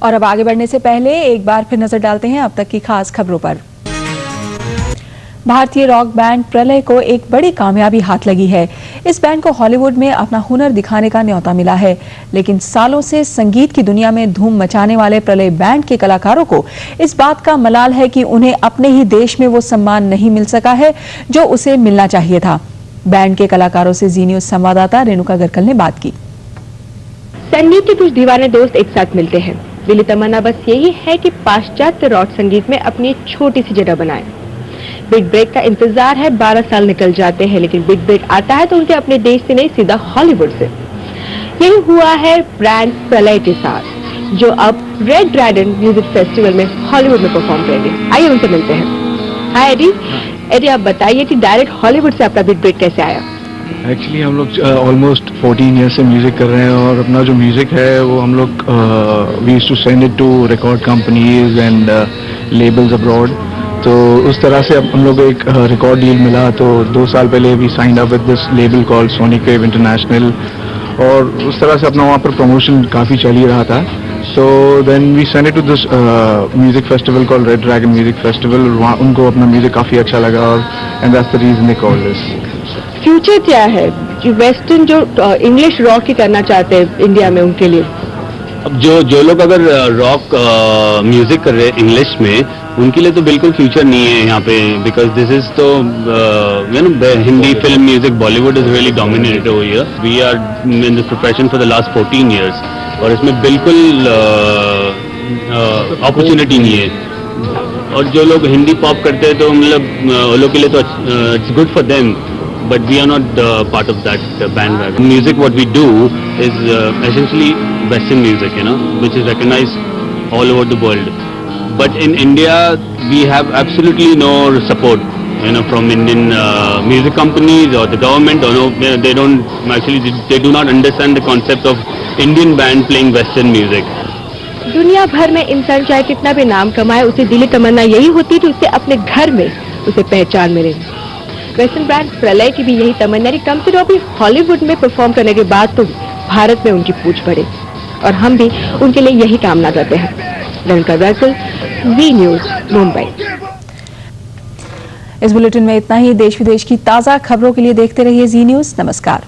और अब आगे बढ़ने से पहले एक बार फिर नजर डालते हैं अब तक की खास खबरों पर। भारतीय रॉक बैंड प्रलय को एक बड़ी कामयाबी हाथ लगी है। इस बैंड को हॉलीवुड में अपना हुनर दिखाने का न्योता मिला है, लेकिन सालों से संगीत की दुनिया में धूम मचाने वाले प्रलय बैंड के कलाकारों को इस बात का मलाल है कि उन्हें अपने ही देश में वो सम्मान नहीं मिल सका है जो उसे मिलना चाहिए था। बैंड के कलाकारों से जी न्यूज संवाददाता रेणुका गरकल ने बात की। संगीत के कुछ दीवाने दोस्त एक साथ मिलते हैं। दिली तमन्ना बस यही है कि पाश्चात्य रॉक संगीत में अपनी एक छोटी सी जगह बनाए। बिग ब्रेक का इंतजार है, 12 साल निकल जाते हैं, लेकिन बिग ब्रेक आता है तो उनके अपने देश से नहीं, सीधा हॉलीवुड से। यही हुआ है बैंड प्रलय के साथ, जो अब रेड ड्रैगन म्यूजिक फेस्टिवल में हॉलीवुड में परफॉर्म करेंगे। आइए उनसे मिलते हैं। हाय एडी। एडी, आप बताइए कि डायरेक्ट हॉलीवुड से आपका बिग ब्रेक कैसे आया? एक्चुअली हम लोग ऑलमोस्ट 14 ईयर से म्यूजिक कर रहे हैं और अपना जो म्यूजिक है वो हम लोग we used to send it to record companies and labels abroad. तो उस तरह से अब हम लोग एक रिकॉर्ड डील मिला, तो 2 साल पहले we signed up with this label called Sonic Wave International, और उस तरह से अपना वहाँ पर प्रमोशन काफ़ी चल ही रहा था। So then we send it to this music festival called Red Dragon music festival. वहाँ उनको अपना म्यूजिक काफ़ी अच्छा लगा और and that's the reason they called this. Future क्या है वेस्टर्न जो इंग्लिश रॉक ही करना चाहते हैं इंडिया में, उनके लिए? अब जो लोग अगर रॉक म्यूजिक कर रहे हैं इंग्लिश में, उनके लिए तो बिल्कुल फ्यूचर नहीं है यहाँ पे, बिकॉज दिस इज तो Hindi film music Bollywood is really dominated over here. We are in this profession for the last 14 years और इसमें बिल्कुल अपॉर्चुनिटी नहीं है। और जो लोग हिंदी पॉप करते हैं तो मतलब लोग के लिए तो it's good for them, but we are not part of that bandwagon. Music what we do is essentially Western music, which is recognized all over the world. But in India, we have absolutely no support, from Indian music companies or the government. Or no, they don't actually. They do not understand the concept of Indian band playing Western music. दुनिया भर में इंसान चाहे कितना भी नाम कमाए, उसे दिली तमन्ना यही होती है कि उसे अपने घर में उसे पहचान मिले। वेस्टर्न बैंड प्रलय की भी यही तमन्ना कि कम से कम अभी हॉलीवुड में परफॉर्म करने के बाद तो भारत में उनकी पूछ बढ़े, और हम भी उनके लिए यही कामना करते हैं। रेणुका गरकल, जी न्यूज, मुंबई। इस बुलेटिन में इतना ही। देश विदेश की ताजा खबरों के लिए देखते रहिए जी न्यूज। नमस्कार।